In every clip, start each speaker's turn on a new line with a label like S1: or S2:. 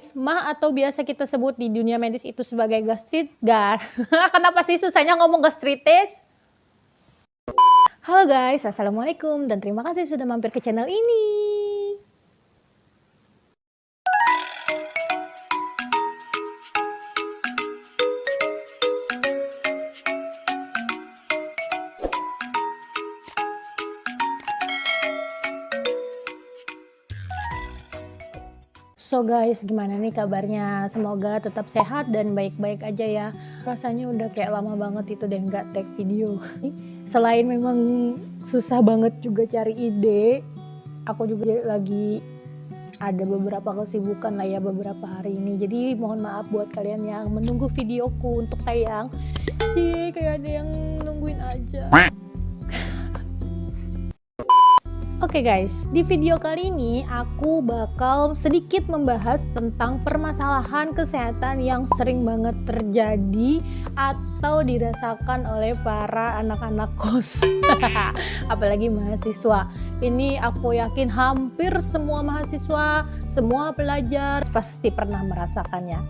S1: guys, MAH atau biasa kita sebut di dunia medis itu sebagai Kenapa sih susahnya ngomong gastritis? Halo guys, assalamualaikum dan terima kasih sudah mampir ke channel ini. So guys, gimana nih kabarnya? Semoga tetap sehat dan baik-baik aja ya. Rasanya udah kayak lama banget itu deh nggak take video. Selain memang susah banget juga cari ide, aku juga lagi ada beberapa kesibukan lah ya beberapa hari ini. Jadi mohon maaf buat kalian yang menunggu videoku untuk tayang. Sih kayak ada yang nungguin aja. Oke guys, di video kali ini aku bakal sedikit membahas tentang permasalahan kesehatan yang sering banget terjadi atau dirasakan oleh para anak-anak kos. Apalagi mahasiswa. Ini aku yakin hampir semua mahasiswa, semua pelajar pasti pernah merasakannya.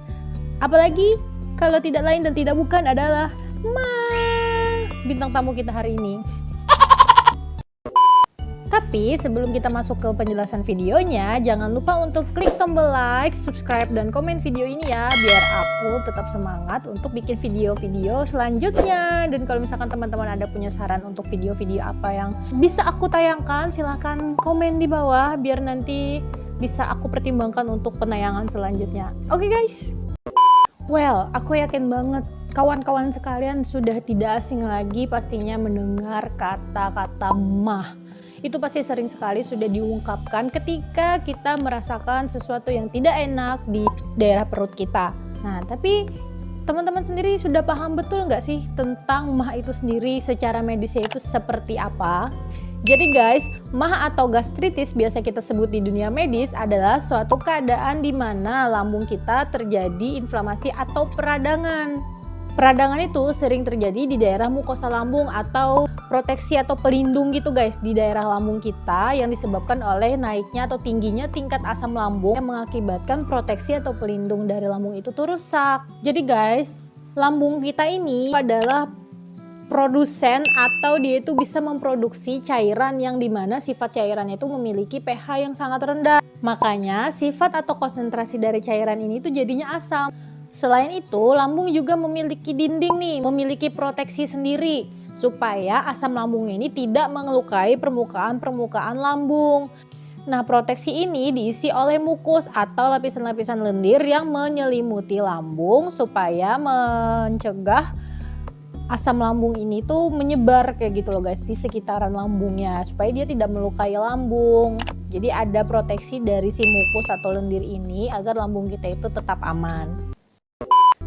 S1: Apalagi kalau tidak lain dan tidak bukan adalah bintang tamu kita hari ini. Tapi sebelum kita masuk ke penjelasan videonya, jangan lupa untuk klik tombol like, subscribe, dan komen video ini ya, biar aku tetap semangat untuk bikin video-video selanjutnya. Dan kalau misalkan teman-teman ada punya saran untuk video-video apa yang bisa aku tayangkan, silahkan komen di bawah, biar nanti bisa aku pertimbangkan untuk penayangan selanjutnya. Oke guys? Well, aku yakin banget kawan-kawan sekalian sudah tidak asing lagi pastinya mendengar kata-kata MAH. Itu pasti sering sekali sudah diungkapkan ketika kita merasakan sesuatu yang tidak enak di daerah perut kita. Nah, tapi teman-teman sendiri sudah paham betul nggak sih tentang MAH itu sendiri secara medisnya itu seperti apa? Jadi guys, MAH atau gastritis biasa kita sebut di dunia medis adalah suatu keadaan di mana lambung kita terjadi inflamasi atau peradangan. Peradangan itu sering terjadi di daerah mukosa lambung atau proteksi atau pelindung gitu guys di daerah lambung kita yang disebabkan oleh naiknya atau tingginya tingkat asam lambung yang mengakibatkan proteksi atau pelindung dari lambung itu tuh rusak. Jadi guys, lambung kita ini adalah produsen atau dia itu bisa memproduksi cairan yang dimana sifat cairannya itu memiliki pH yang sangat rendah. Makanya sifat atau konsentrasi dari cairan ini tuh jadinya asam. Selain itu, lambung juga memiliki dinding nih, memiliki proteksi sendiri supaya asam lambung ini tidak mengelukai permukaan lambung. Nah, proteksi ini diisi oleh mukus atau lapisan-lapisan lendir yang menyelimuti lambung supaya mencegah asam lambung ini tuh menyebar kayak gitu loh guys di sekitaran lambungnya supaya dia tidak melukai lambung. Jadi ada proteksi dari si mukus atau lendir ini agar lambung kita itu tetap aman.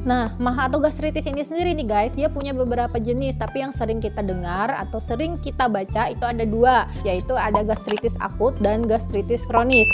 S1: Nah, MAH atau gastritis ini sendiri nih guys, dia punya beberapa jenis, tapi yang sering kita dengar atau sering kita baca itu ada dua, yaitu ada gastritis akut dan gastritis kronis.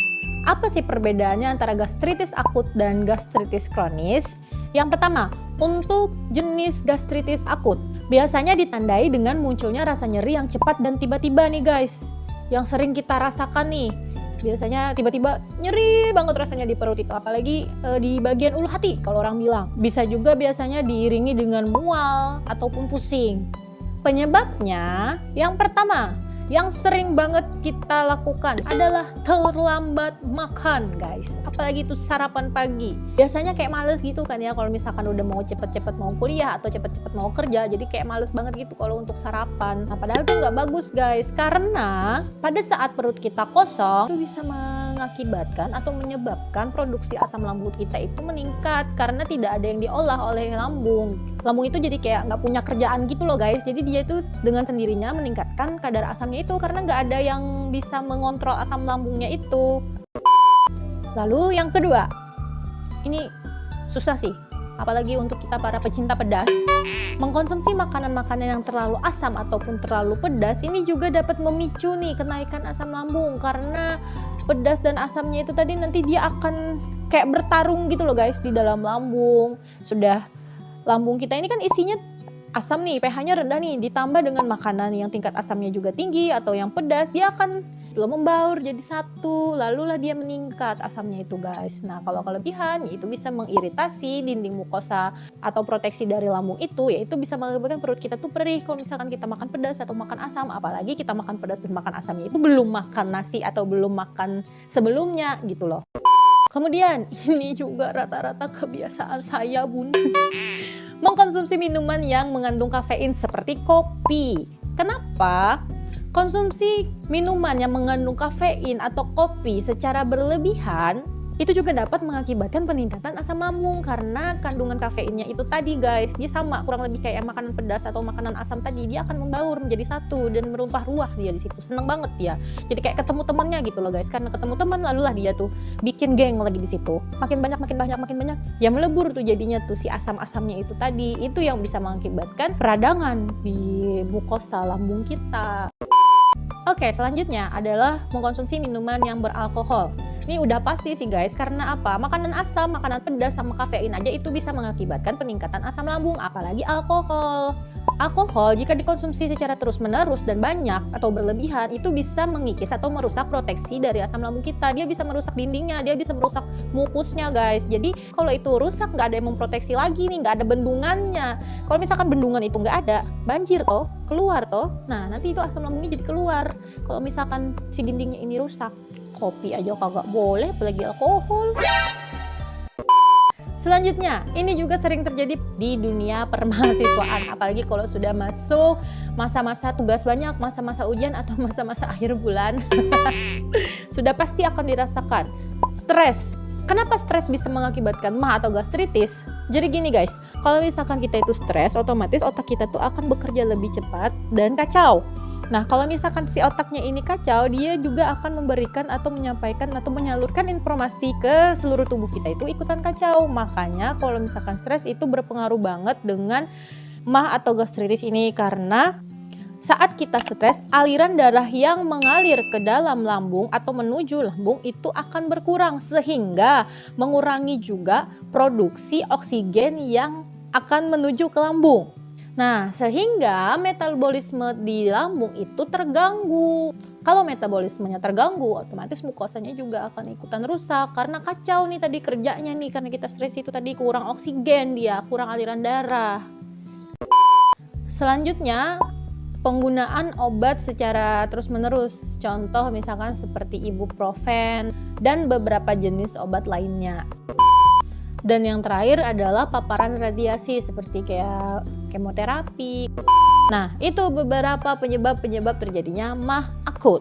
S1: Apa sih perbedaannya antara gastritis akut dan gastritis kronis? Yang pertama, untuk jenis gastritis akut, biasanya ditandai dengan munculnya rasa nyeri yang cepat dan tiba-tiba nih guys, yang sering kita rasakan nih. Biasanya tiba-tiba nyeri banget rasanya di perut itu, apalagi di bagian ulu hati kalau orang bilang. Bisa juga biasanya diiringi dengan mual ataupun pusing. Penyebabnya yang pertama, yang sering banget kita lakukan adalah terlambat makan guys. Apalagi itu sarapan pagi. Biasanya kayak males gitu kan ya kalau misalkan udah mau cepet-cepet mau kuliah atau cepet-cepet mau kerja. Jadi kayak males banget gitu kalau untuk sarapan. Nah padahal itu nggak bagus guys. Karena pada saat perut kita kosong itu bisa mengakibatkan atau menyebabkan produksi asam lambung kita itu meningkat. Karena tidak ada yang diolah oleh lambung. Lambung itu jadi kayak nggak punya kerjaan gitu loh guys. Jadi dia itu dengan sendirinya meningkatkan kadar asamnya itu karena nggak ada yang bisa mengontrol asam lambungnya itu. Lalu yang kedua, ini susah sih, apalagi untuk kita para pecinta pedas. Mengkonsumsi makanan-makanan yang terlalu asam ataupun terlalu pedas ini juga dapat memicu nih kenaikan asam lambung karena pedas dan asamnya itu tadi nanti dia akan kayak bertarung gitu loh guys di dalam lambung. Sudah lambung kita ini kan isinya asam nih, pH-nya rendah nih, ditambah dengan makanan yang tingkat asamnya juga tinggi atau yang pedas, dia akan Lalu membaur jadi satu, lalulah dia meningkat asamnya itu guys. Nah kalau kelebihan itu bisa mengiritasi dinding mukosa atau proteksi dari lambung itu, yaitu bisa mengakibatkan perut kita tuh perih kalau misalkan kita makan pedas atau makan asam. Apalagi kita makan pedas dan makan asamnya itu belum makan nasi atau belum makan sebelumnya gitu loh. Kemudian ini juga rata-rata kebiasaan saya bun, mengkonsumsi minuman yang mengandung kafein seperti kopi. Kenapa? Konsumsi minuman yang mengandung kafein atau kopi secara berlebihan itu juga dapat mengakibatkan peningkatan asam lambung karena kandungan kafeinnya itu tadi guys, dia sama kurang lebih kayak makanan pedas atau makanan asam tadi, dia akan membaur menjadi satu dan merumpah ruah dia di situ. Seneng banget dia. Jadi kayak ketemu temannya gitu loh guys. Karena ketemu teman lalulah dia tuh bikin geng lagi di situ. Makin banyak ya melebur tuh jadinya tuh si asam-asamnya itu tadi. Itu yang bisa mengakibatkan peradangan di mukosa lambung kita. Oke, selanjutnya adalah mengkonsumsi minuman yang beralkohol. Ini udah pasti sih guys, karena apa? Makanan asam, makanan pedas sama kafein aja itu bisa mengakibatkan peningkatan asam lambung, apalagi alkohol. Alkohol jika dikonsumsi secara terus-menerus dan banyak atau berlebihan itu bisa mengikis atau merusak proteksi dari asam lambung kita. Dia bisa merusak dindingnya, dia bisa merusak mukusnya guys. Jadi kalau itu rusak nggak ada yang memproteksi lagi nih, nggak ada bendungannya. Kalau misalkan bendungan itu nggak ada, banjir toh, keluar toh. Nah nanti itu asam lambungnya jadi keluar. Kalau misalkan si dindingnya ini rusak, kopi aja kagak boleh, apalagi alkohol. Selanjutnya, ini juga sering terjadi di dunia permahasiswaan, apalagi kalau sudah masuk masa-masa tugas banyak, masa-masa ujian atau masa-masa akhir bulan. Sudah pasti akan dirasakan stres. Kenapa stres bisa mengakibatkan mah atau gastritis? Jadi gini guys, kalau misalkan kita itu stres, otomatis otak kita tuh akan bekerja lebih cepat dan kacau. Nah, kalau misalkan si otaknya ini kacau, dia juga akan memberikan atau menyampaikan atau menyalurkan informasi ke seluruh tubuh kita itu ikutan kacau. Makanya kalau misalkan stres itu berpengaruh banget dengan mah atau gastritis ini, karena saat kita stres, aliran darah yang mengalir ke dalam lambung atau menuju lambung itu akan berkurang sehingga mengurangi juga produksi oksigen yang akan menuju ke lambung. Nah, sehingga metabolisme di lambung itu terganggu. Kalau metabolismenya terganggu, otomatis mukosanya juga akan ikutan rusak karena kacau nih tadi kerjanya nih, karena kita stres itu tadi kurang oksigen dia, kurang aliran darah. Selanjutnya, penggunaan obat secara terus-menerus. Contoh misalkan seperti ibuprofen dan beberapa jenis obat lainnya. Dan yang terakhir adalah paparan radiasi seperti kayak kemoterapi. Nah, itu beberapa penyebab terjadinya mah akut.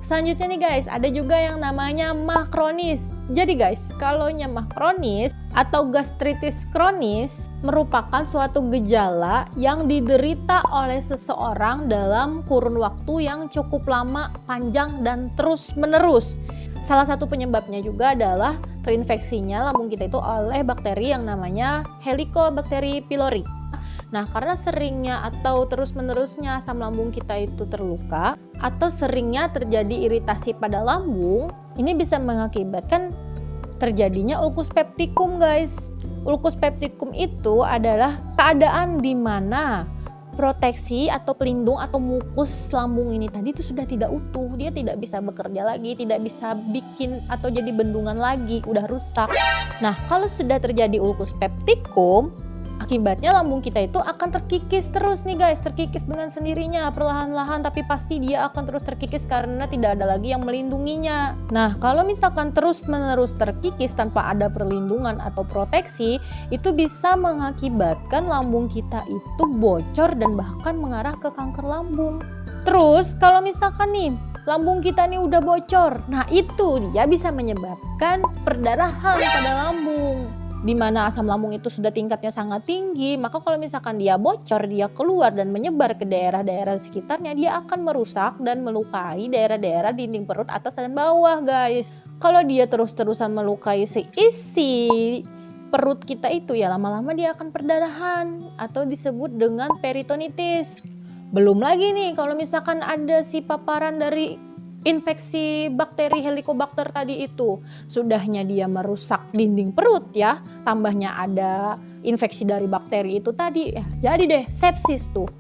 S1: Selanjutnya nih guys, ada juga yang namanya mah kronis. Jadi guys, kalau mah kronis atau gastritis kronis merupakan suatu gejala yang diderita oleh seseorang dalam kurun waktu yang cukup lama, panjang, dan terus-menerus. Salah satu penyebabnya juga adalah terinfeksinya lambung kita itu oleh bakteri yang namanya Helicobacter pylori. Nah, karena seringnya atau terus-menerusnya asam lambung kita itu terluka atau seringnya terjadi iritasi pada lambung, ini bisa mengakibatkan terjadinya ulcus pepticum guys. Ulcus pepticum itu adalah keadaan di mana proteksi atau pelindung atau mukus lambung ini tadi itu sudah tidak utuh, dia tidak bisa bekerja lagi, tidak bisa bikin atau jadi bendungan lagi, udah rusak. Nah, kalau sudah terjadi ulcus pepticum, akibatnya lambung kita itu akan terkikis terus nih guys, terkikis dengan sendirinya perlahan-lahan, tapi pasti dia akan terus terkikis karena tidak ada lagi yang melindunginya. Nah, kalau misalkan terus-menerus terkikis tanpa ada perlindungan atau proteksi, itu bisa mengakibatkan lambung kita itu bocor dan bahkan mengarah ke kanker lambung. Terus kalau misalkan nih lambung kita nih udah bocor, nah itu dia bisa menyebabkan perdarahan pada lambung. Di mana asam lambung itu sudah tingkatnya sangat tinggi, maka kalau misalkan dia bocor, dia keluar dan menyebar ke daerah-daerah sekitarnya, dia akan merusak dan melukai daerah-daerah dinding perut atas dan bawah guys. Kalau dia terus-terusan melukai seisi perut kita itu, ya lama-lama dia akan perdarahan atau disebut dengan peritonitis. Belum lagi nih kalau misalkan ada si paparan dari infeksi bakteri Helicobacter tadi itu, sudahnya dia merusak dinding perut ya, tambahnya ada infeksi dari bakteri itu tadi ya, jadi deh sepsis tuh.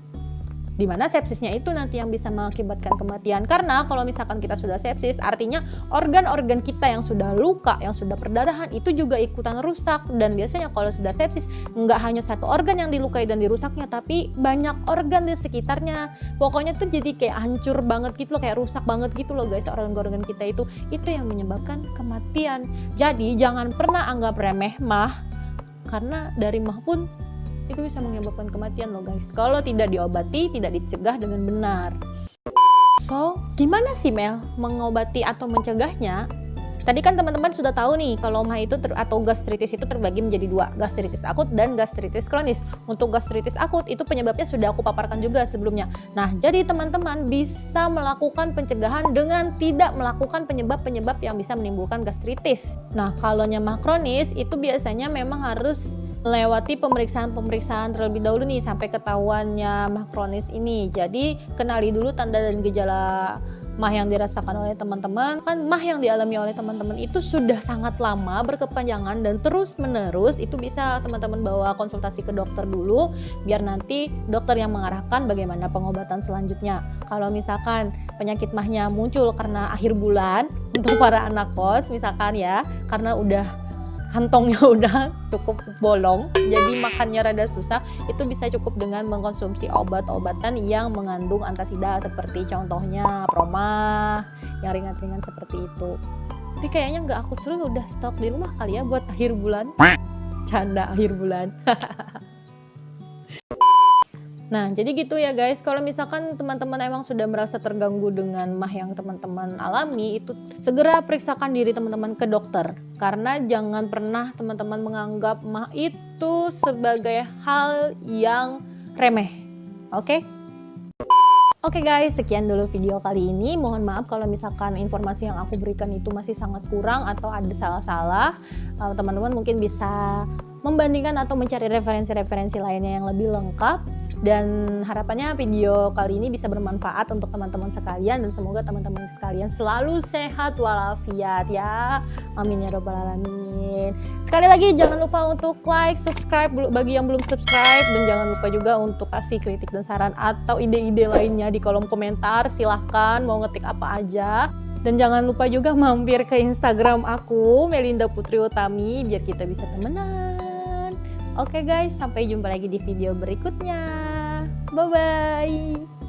S1: Dimana sepsisnya itu nanti yang bisa mengakibatkan kematian. Karena kalau misalkan kita sudah sepsis, artinya organ-organ kita yang sudah luka, yang sudah perdarahan itu juga ikutan rusak. Dan biasanya kalau sudah sepsis, nggak hanya satu organ yang dilukai dan dirusaknya, tapi banyak organ di sekitarnya. Pokoknya tuh jadi kayak hancur banget gitu loh, kayak rusak banget gitu loh guys, organ-organ kita itu yang menyebabkan kematian. Jadi jangan pernah anggap remeh mah, karena dari mah pun itu bisa menyebabkan kematian loh guys, kalau tidak diobati, tidak dicegah dengan benar. So, gimana sih Mel mengobati atau mencegahnya? Tadi kan teman-teman sudah tahu nih kalau mah itu atau gastritis itu terbagi menjadi dua, gastritis akut dan gastritis kronis. Untuk gastritis akut itu penyebabnya sudah aku paparkan juga sebelumnya. Nah, jadi teman-teman bisa melakukan pencegahan dengan tidak melakukan penyebab-penyebab yang bisa menimbulkan gastritis. Nah, kalau mah kronis itu biasanya memang harus melewati pemeriksaan-pemeriksaan terlebih dahulu nih sampai ketahuannya mah kronis ini. Jadi kenali dulu tanda dan gejala mah yang dirasakan oleh teman-teman. Kan mah yang dialami oleh teman-teman itu sudah sangat lama, berkepanjangan dan terus menerus, itu bisa teman-teman bawa konsultasi ke dokter dulu biar nanti dokter yang mengarahkan bagaimana pengobatan selanjutnya. Kalau misalkan penyakit mahnya muncul karena akhir bulan untuk para anak kos misalkan ya, karena udah kantongnya udah cukup bolong, jadi makannya rada susah, itu bisa cukup dengan mengkonsumsi obat-obatan yang mengandung antasida seperti contohnya Promah, yang ringan-ringan seperti itu. Tapi kayaknya nggak aku suruh, udah stok di rumah kali ya buat akhir bulan. Canda akhir bulan. Nah, jadi gitu ya guys, kalau misalkan teman-teman emang sudah merasa terganggu dengan mah yang teman-teman alami, itu segera periksakan diri teman-teman ke dokter. Karena jangan pernah teman-teman menganggap mah itu sebagai hal yang remeh. Oke? Oke guys, sekian dulu video kali ini. Mohon maaf kalau misalkan informasi yang aku berikan itu masih sangat kurang atau ada salah-salah. Teman-teman mungkin bisa membandingkan atau mencari referensi-referensi lainnya yang lebih lengkap. Dan harapannya video kali ini bisa bermanfaat untuk teman-teman sekalian, dan semoga teman-teman sekalian selalu sehat walafiat ya. Amin ya robbal alamin. Sekali lagi jangan lupa untuk like, subscribe bagi yang belum subscribe, dan jangan lupa juga untuk kasih kritik dan saran atau ide-ide lainnya di kolom komentar. Silahkan mau ngetik apa aja. Dan jangan lupa juga mampir ke Instagram aku, Melinda Putri Utami, biar kita bisa temenan. Oke guys, sampai jumpa lagi di video berikutnya. Bye-bye.